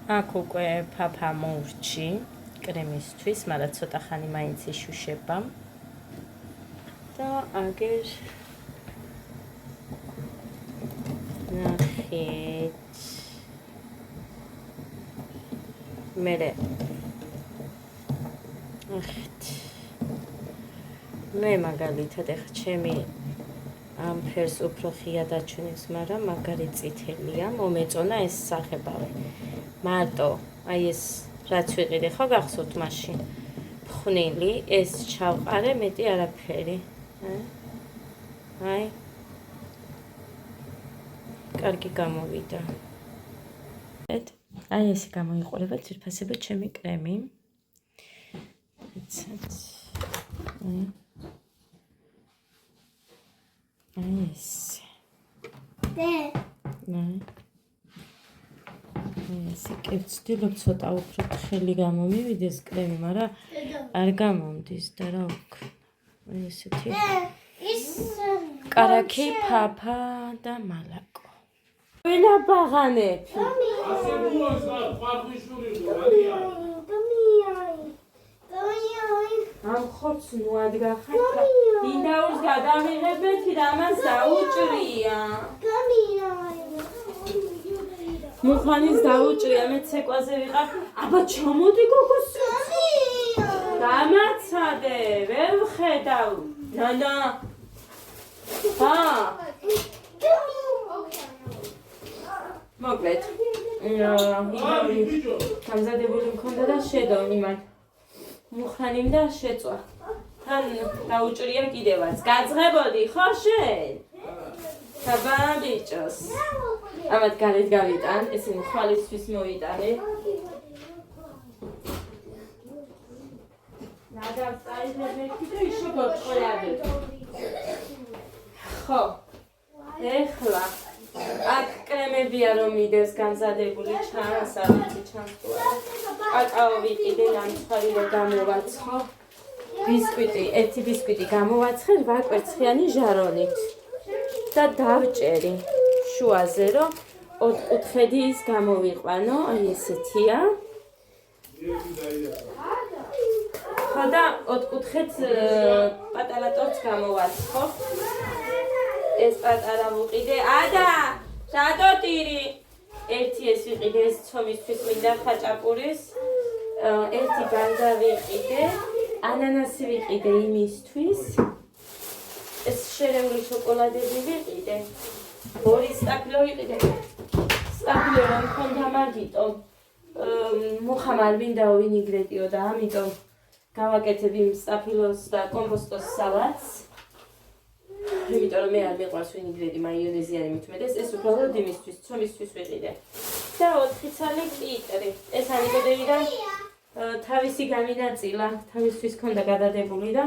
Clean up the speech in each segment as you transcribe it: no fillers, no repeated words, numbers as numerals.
აქ უკვე ფაფა მოურჩი კრემისთვის, მაგრამ ცოტა ხანი მაინც იშუშება. და აგერ ნახეთ. მერე ნახეთ. მე მაგალითად ახლა ჩემი ამ ფერს უფრო ხია დაჩვენებს, მაგრამ მაგარი წითელია, მომეწონა ეს სახებავი. მარტო აი ეს რაც ვიყიდე ხო გახსოვთ მაშინ? ფხვნილი, ეს ჩავყარე, მეტი არაფერი. აი. კარგი გამოვიდა. აი ესე გამოიყურება ძვირფასებად ჩემი კრემი. აი ესე. ესე კი ვცდილობ ცოტა უფრო თხელი გამომივიდეს კრემი, მაგრამ არ გამომდის და რა ვქნა. აი ესეთი. კარაქი, ფაფა და მალაკო. ვინა ბაღანები. ამ ხორც ნუ ადგახარ. ინდაურს გადავიღებეთი და ამას დაუჭრია. მუხანის დაუჭრია, მე ცეკვაზე ვიყავ. აბა ჩამოდი გოგოს. დამაცადე, ვერ ვხედავ. ნანა. მოკლედ. გამზადებული მქონდა და შედო იმან. მუხანიმ და შეწვა. თან დაუჭრია კიდევაც. გაძღებოდი ხო შენ? საბა ბიჭოს. ამათ გარეთ გავიტან, ესენი ხვალისთვის მოიტანე. გადავწაიღებდი და ისე გოწყვილადე. ხო. ეხლა აქ კრემებია რომ მიდევს გამზადებული ჩანს, არ ვიცი ჩანს თუ არა. კაკაო ვიყიდე, ნამცხვარი რომ გამოვაცხო. ბისკვიტი, ერთი ბისკვიტი გამოვაცხე 8 კვერცხიანი ჟარონით. და დავჭერი შუაზე რომ 4 კუთხედი ის გამოვიყვანო, აი ესეთია. ხო და 4 კუთხედს პატარა ტორტს გამოვაცხო. ეს პატარა ვუყიდე. ადა, შადოტირი. ერთი ეს ვიყიდე, ეს ცომისთვის მინდა ხაჭაპურის. ერთი ბანდა ვიყიდე, ანანასი ვიყიდე იმისთვის. ეს შერეული შოკოლადები ვიყიდე. 2 სტაფილო ვიყიდე. სტაფილო რომ მქონდა მაგიტო. მუხამ არ მინდა ვინიგრეტიო და ამიტომ გავაკეთებ იმ სტაფილოს და კომპოსტოს სალატს. იმიტომ რომ მე არ მიყვარს ვინიგრეტი მაიონეზიანი მithumedes, ეს უბრალოდ იმისთვის, ცომისთვის ვიყიდე. და 4 ცალი კიტრი. ეს ანიკოდეიდან თავისი გამინაწილა, თავისთვის ქონდა გადადებული და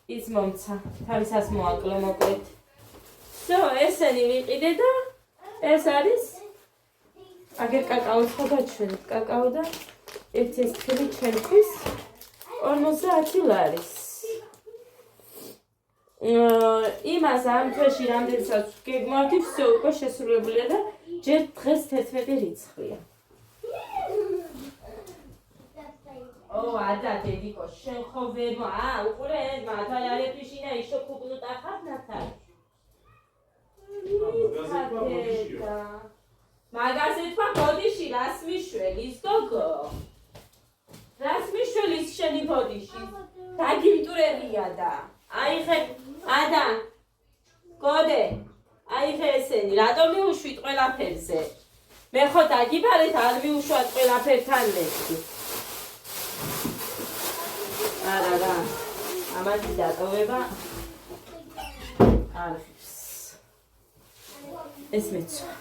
ის მომცა. თავისას მოაკლო მოკლედ. ესენი ვიყიდე და ეს არის აგერ კაკაოს ხო გაჩვენეთ, კაკაო და ერთი ეს თილი ჩემთვის 50 ლარის. იმას ამ თვეში რამდენსაც გეგმავდი, всё უკვე შესრულებულია და ჯერ დღეს 11 რიცხვია. ადა დედიკო, შენ ხო ვერ უყურე, მათალარეფიშინა ისო ქუგნუტა ხარნათა. მაგაზე თქვა ბოდიში რას მიშველის გოგო? რას მიშველის შენი ბოდიში? დაგიმტურებია და აიხე ადა გოდე აიხე ესენი რატომ მიუშვით ყველაფერზე? მე ხო დაგიბარეთ არ მიუშვათ ყველაფერთან მეთქი. არა ამათი დატოვება არხის. ეს მეცვა.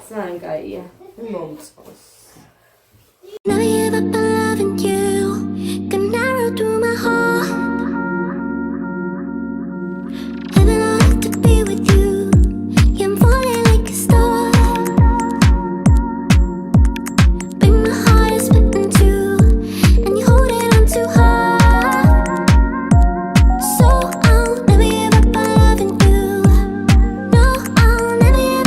Sangaia, moments. Never give up on loving you. Got an arrow through my heart. Heaven on earth to be with you. Yeah, I'm falling like a star. Break my heart is split in two, and you hold it on too hard. So I'll never give up on loving you. No, I'll never give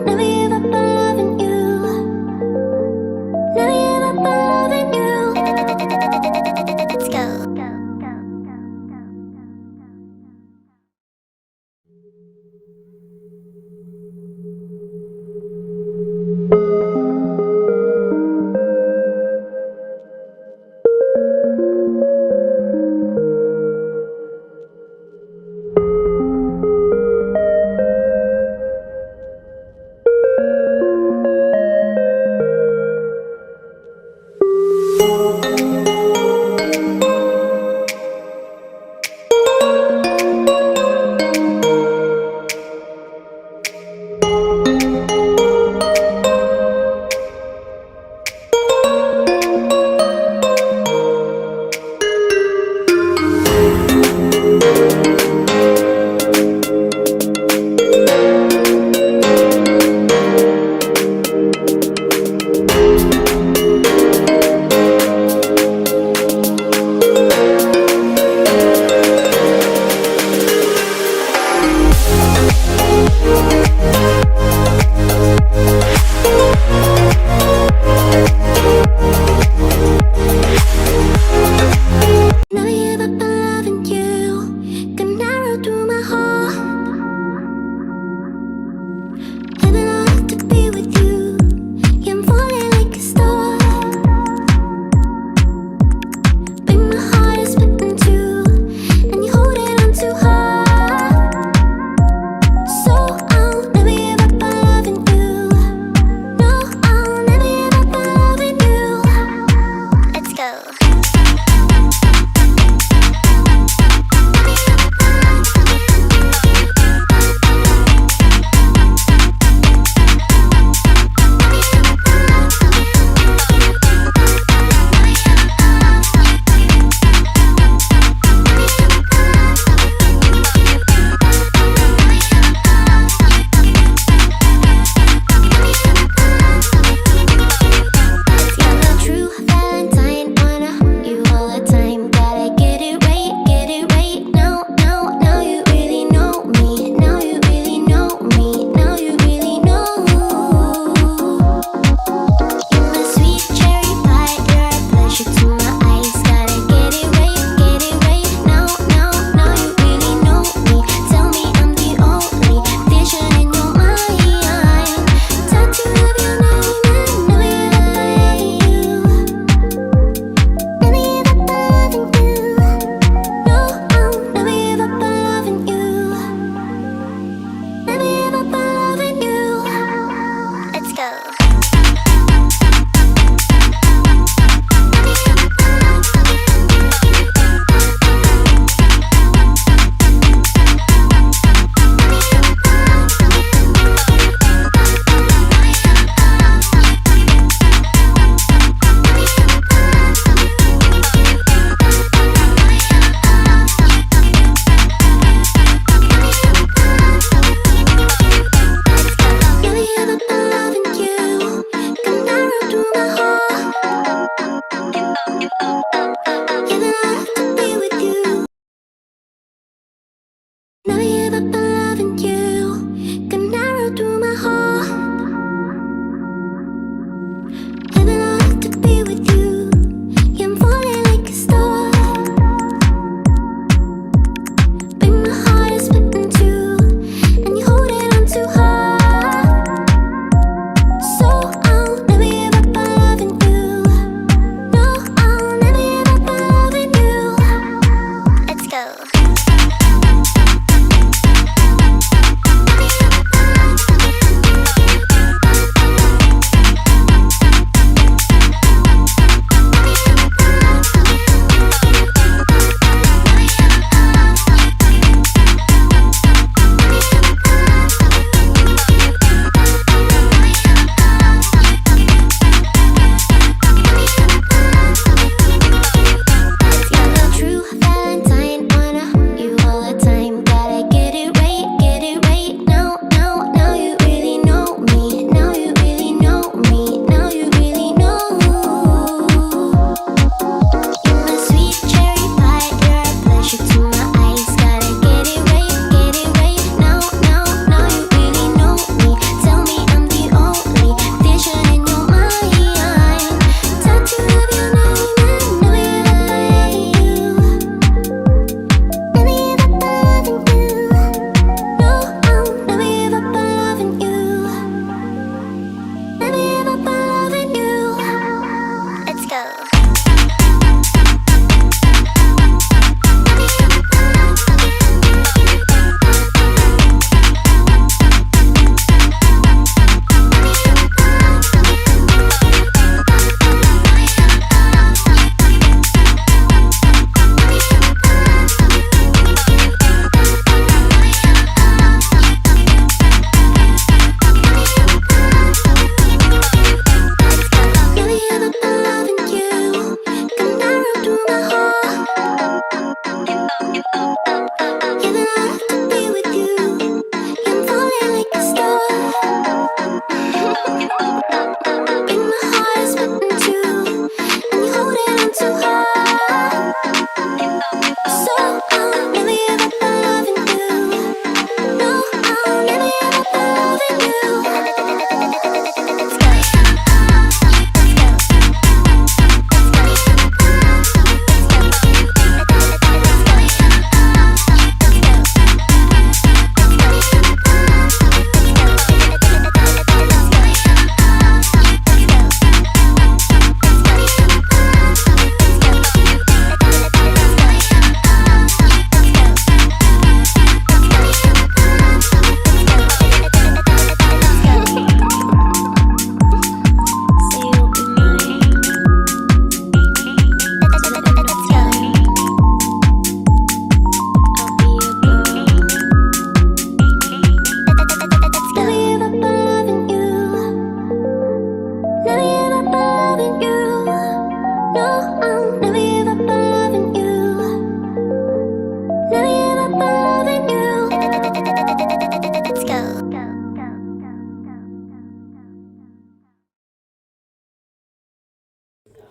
never give up on loving you. Never give up on loving you. Let's go.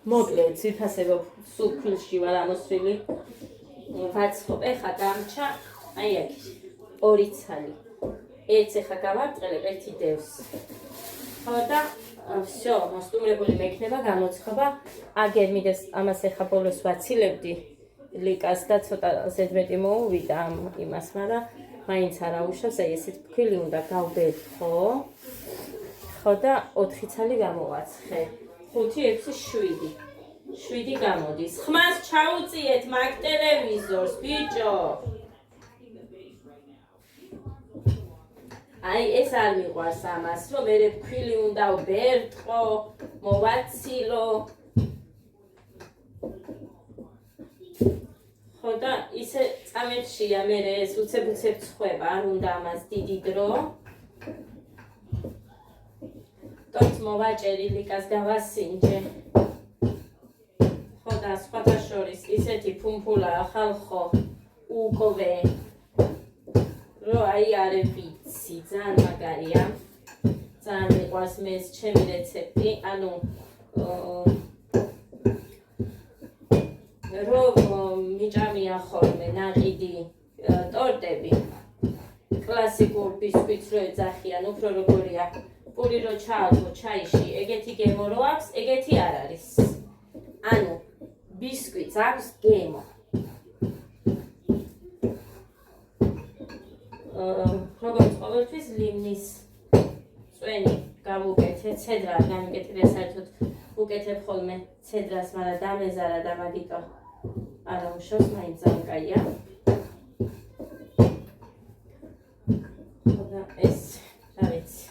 მოკლედ ძვირფასება სულ ფილში ვარ ამოსვლილი. ვაცხობ, ეხა დამრჩა, აი აქ 2 ცალი. ერთს ეხა გავარწყელებ, ერთი დევს. ხო და всё, მოსტუმრებული მექნება გამოცხობა. აგერ მიდევს ამას ეხა ბოლოს ვაცილებდი ლიკას და ცოტა ზედმეტი მოუვიდა ამ იმას, მაგრამ მაინც არ აუშავს, აი ესეთ ფქვილი უნდა გავბერთხო. ხო და 4 ცალი გამოვაცხე. 5, 6, 7. 7 გამოდის. ხმას ჩაუწიეთ მაგ ტელევიზორს, ბიჭო. აი ეს არ მიყვარს ამას, რომ მე ფქვილი უნდა ვბერტყო, მოვაცილო. ხო და ისე წამეთშია მე ეს უცებ-უცებ ცხება, არ უნდა ამას დიდი დრო. თორს მოვაჭერი ლიკას გავასინჯე. ხო და სხვათა შორის ისეთი ფუმფულა ხალხო უყოვე. რო აი არ ვიცი, ძალიან მაგარია. ძალიან მიყვარს მე ეს ჩემი რეცეპტი, ანუ რომ მიჭამია ხოლმე ნაყიდი ტორტები. კლასიკურ ბისკვიტს რო ეძახიან, უფრო როგორია, პური რო ჩააგო ჩაიში, ეგეთი გემო რო აქვს, ეგეთი არ არის. ანუ ბისკვიტს აქვს გემო. როგორც ყოველთვის ლიმნის წვენი გავუკეთე, ცედრა არ გამიკეთე, საერთოდ უკეთებ ხოლმე ცედრას, მაგრამ დამეზარა და მაგიტო არ ამუშავს, მაინც ძალიან კაია. და ეს რა ვიცი.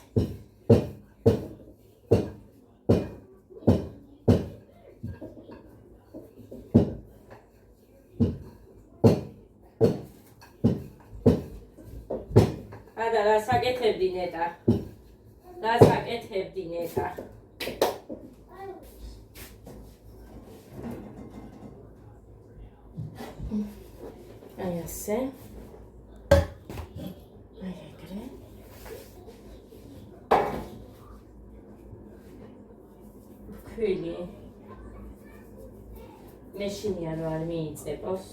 და რა საკეთებდი ნეტა? რა საკეთებდი ნეტა? აი ასე. აი ეგრე. ფქვილი. მეშინია რომ არ მიიწევოს.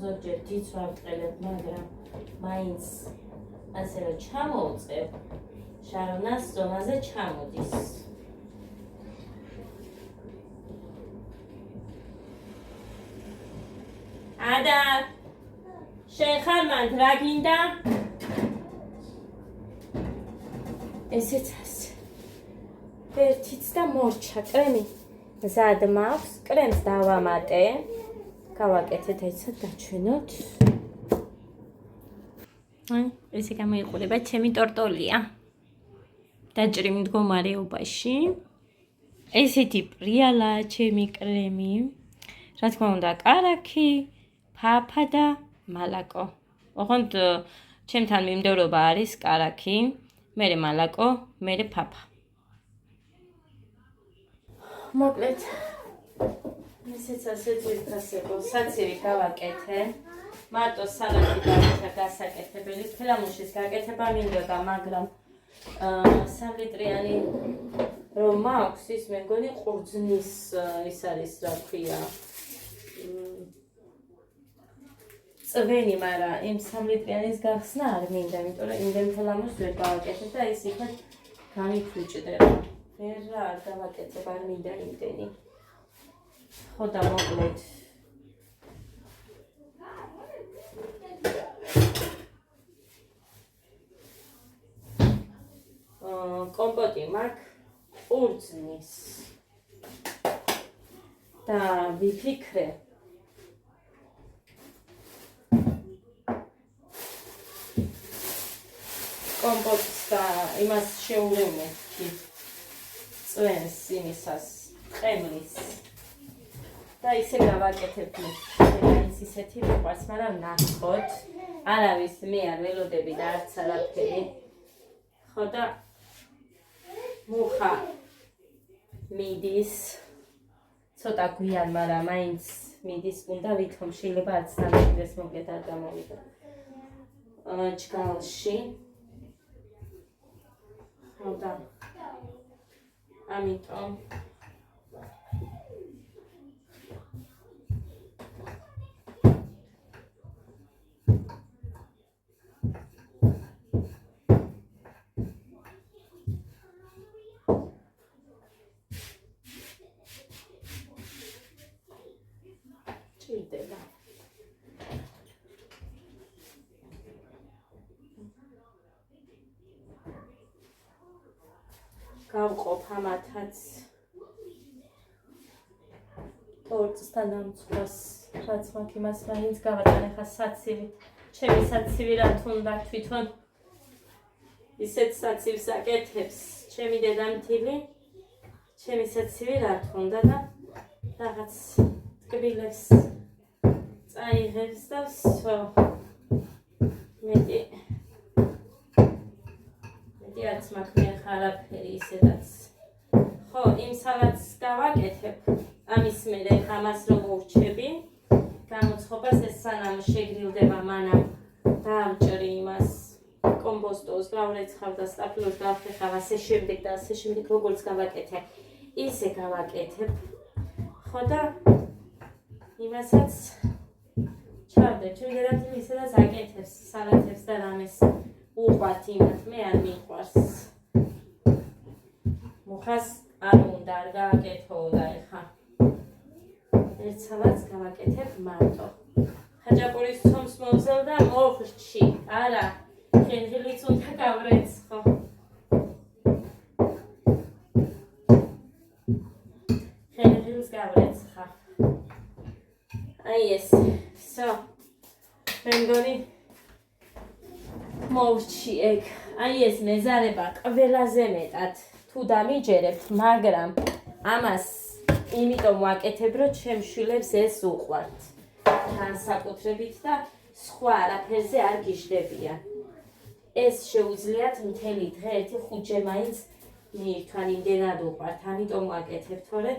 ზოგჯერ დიდს ვავწყელებ, მაგრამ მაინც ასე რომ ჩამოვწევ, შარონას ზონაზე ჩამოდის. ადა, შენ ხარ მანდ რა გინდა? ესეც ასე. ერთიც და მორჩა კრემი. მზად მაქვს, კრემს დავამატე. გავაკეთეთ აიცა დაჩვენოთ. აი, ესე გამოიყურება ჩემი ტორტოლია. დაჭრიმ მდგომარეობაში. ესეთი პრიალაა ჩემი კრემი. რა თქმა უნდა, კარაქი, ფაფა და მალაკო. ოღონდ ჩემთან მიმდევრობა არის კარაქი, მერე მალაკო, მერე ფაფა. მოკლედ ესეც ასე ძვირფასებო, საცივი გავაკეთე. მარტო სალატი დავიჭა გასაკეთებელი. ფილამუშის გაკეთება მინდოდა, მაგრამ 3 ლიტრიანი რომ მაქვს, ის მე მგონი ყურძნის ის არის, რა ქვია, წვენი, მაგრამ იმ 3 ლიტრიანის გახსნა არ მინდა, იმიტომ რომ იმდენ ფილამუშს ვერ გავაკეთებ და ის იქნებ გამიფუჭდება. ვერ არ გავაკეთებ, არ მინდა იმდენი. ხო და მოკლედ კომპოტი მაქვს ყურძნის და ვიფიქრე კომპოტს და იმას შეურევნებდი წვენს იმისას ყემლის და ისე გავაკეთებდი. მაინც ისეთი მიყვარს, მაგრამ ნახოთ. არავის მე არ ველოდები და არც არაფერი. ხო და მუხა მიდის. ცოტა გვიან, მაგრამ მაინც მიდის უნდა ვითომ შეიძლება არც დამიგდეს მოკლედ არ გამოვიდა. ჯგალში. ხოდა. ამიტომ ჭირდება. გავყოფ ამათაც ტორტსთან დამწვას, რაც მაქვს იმას მაინც გავატანე ხა საცივი. ჩემი საცივი რა თუნდა თვითონ ისეთ საცივს აკეთებს ჩემი დედამთილი. ჩემი საცივი რა თუნდა და რაღაც ტკბილებს წაიღებს და всё. მეტი არც მაქვს მე ხარაფერი ისედაც. ხო, იმ სალატს გავაკეთებ. ამის მერე ამას რომ ურჩები, გამოცხობას ეს სანამ შეგრილდება, მანამ დაამჭრი იმას კომპოსტოს, გავრეცხავ და სტაფილოს გავხეხავ, ასე შემდეგ და ასე შემდეგ როგორც გავაკეთე, ისე გავაკეთებ. ხო და იმასაც ჩავდე, ჩემი დედამთილი ისედაც აკეთებს სალათებს და რამეს უყვართ იმათ, მე არ მიყვარს. მუხას არ უნდა არ გააკეთო და ეხა ერთ სალათს გავაკეთებ მარტო. ხაჭაპურის ცომს მოვზელ და მოვრჩი. არა, ხენღილიც უნდა გავრეცხო. ხენღილს გავრეცხა. აი ეს, всё. მე მგონი მოვრჩი ეგ. აი ეს მეზარება ყველაზე მეტად თუ დამიჯერებთ, მაგრამ ამას იმიტომ ვაკეთებ, რომ ჩემ შვილებს ეს უყვართ. განსაკუთრებით და სხვა არაფერზე არ გიждდებიან. ეს შეუძლიათ მთელი დღე ერთი 5-ჯერ მაინც მიირთვან, იმდენად უყვართ. ამიტომ ვაკეთებ, თორე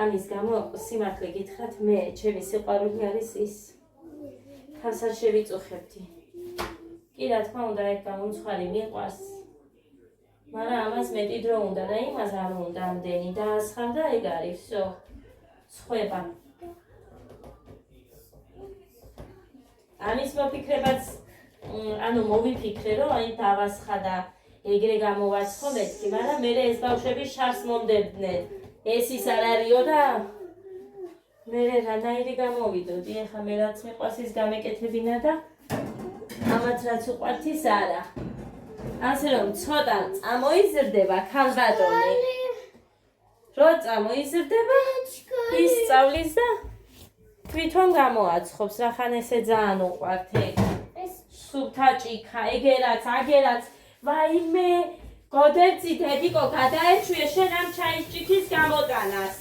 ამის გამო სიმართლე გითხრათ, მე ჩემი სიყვარული არის ის. თავს არ შევიწუხებდი. კი რა თქმა უნდა, ეგ გამომცხვარი მიყვარს. მაგრამ ამას მეტი დრო უნდა და იმას არ უნდა ამდენი დაასხარ და ეგ არის, всё. სხვება. ამის მოფიქრებაც, ანუ მოვიფიქრე, რომ აი დავასხა და ეგრე გამოვასხო მეთქი, მაგრამ მე ეს ბავშვები შარს მომდებდნენ. ეს ის არ არისო და მე რანაირი გამოვიდოდი, ეხა მე რაც მიყვარს ის გამეკეთებინა და ამათ რაც უყვართ ის არა. ასე რომ ცოტა წამოიზრდება ქალბატონი. რო წამოიზრდება, ის სწავლის და თვითონ გამოაცხობს, რახან ესე ძალიან უყვართ ეგ. სუფთა ჭიქა, ეგერაც, აგერაც, ვაიმე, გოდერძი დედიკო გადაეჩვიე შენ ამ ჩაის ჭიქის გამოტანას.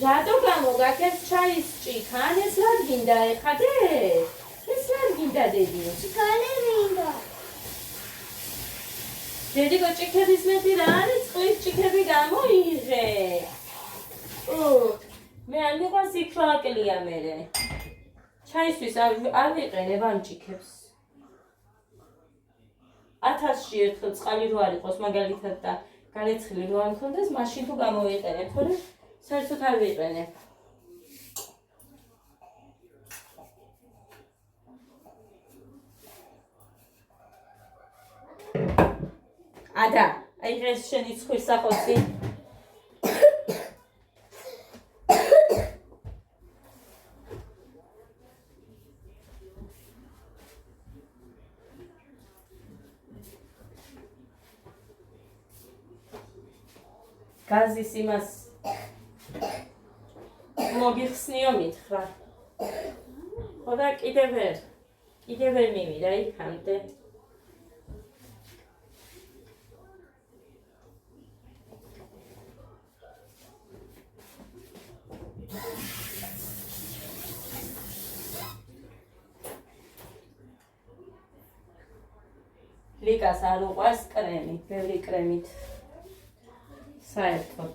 რატო გამოგაქეს ჩაის ჭიქა? ან ეს რა გინდა ეხა დე? ეს რა გინდა დედი? კალე მინდა. დედიკო ჭიქების მეტი რა არის? წყლის ჭიქები გამოიღე. მე არ მიყვარს იქრაკლია მერე. ჩაისთვის არ ვიყენებ ამ ჭიქებს. 1000-ში ერთხელ წყალი რო არ იყოს მაგალითად და გარეცხილი რო არ მქონდეს, მაშინ თუ გამოვიყენებ, თორე საერთოდ არ ვიყენებ. ადა, აი ეს შენი ცხვის სახოცი. გაზის იმას მოგიხსნიო მითხრა. ხო და კიდე ვერ მივიდა იქამდე. ლიკას არ უყვარს კრემი, ბევრი კრემით. საერთოდ.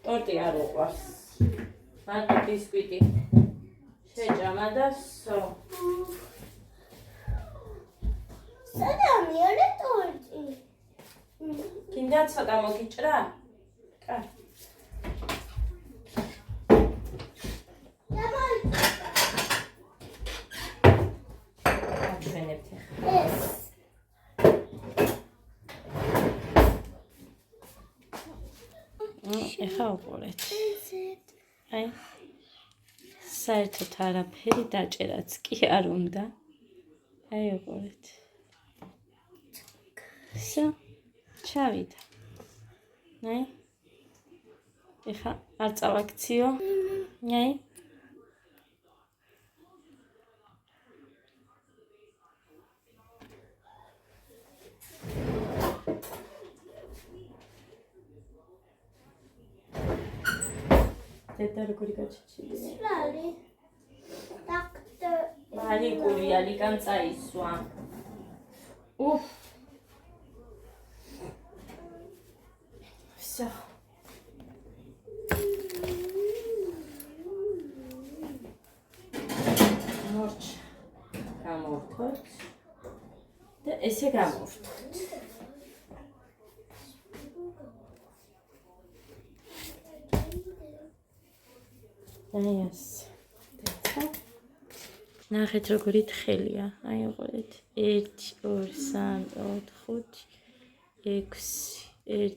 ტორტი არ უყვარს. მარტო ბისკვიტი შეჭამა და სო. სადა მეორე ტორტი? გინდა ცოტა მოგიჭრა? კაი. აჩვენებთ ახლა. ეს. ეხა უყურეთ. აი საერთოდ არაფერი დაჭერაც კი არ უნდა. აი უყურეთ. სა ჩავიდა. აი ეხა არ წავაქციო. აი დედა როგორი გაჩეჩილია. სლალი. დაქტო. მალიკული ალიკან წაისვა. უფ. всё. მორჩ. გამოვთოთ. და ესე გამოვთოთ. აი ეს. ნახეთ როგორი თხელია. აი უყურეთ. 1 2 3 4 5 6 1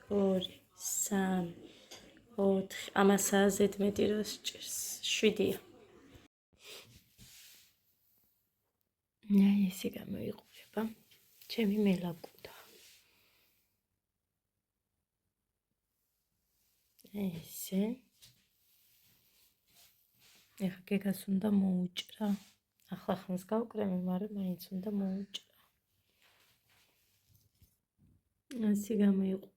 2 3 4 ამასაა ზედმეტი რო სჭირს 7-ია. აი ესე გამოიყურება ჩემი მელაკუდა. ესე ეხა გეგას უნდა მოუჭრა. ახლა ხანს გავკრემე, მაგრამ მაინც უნდა მოუჭრა. ასე გამოიყურება.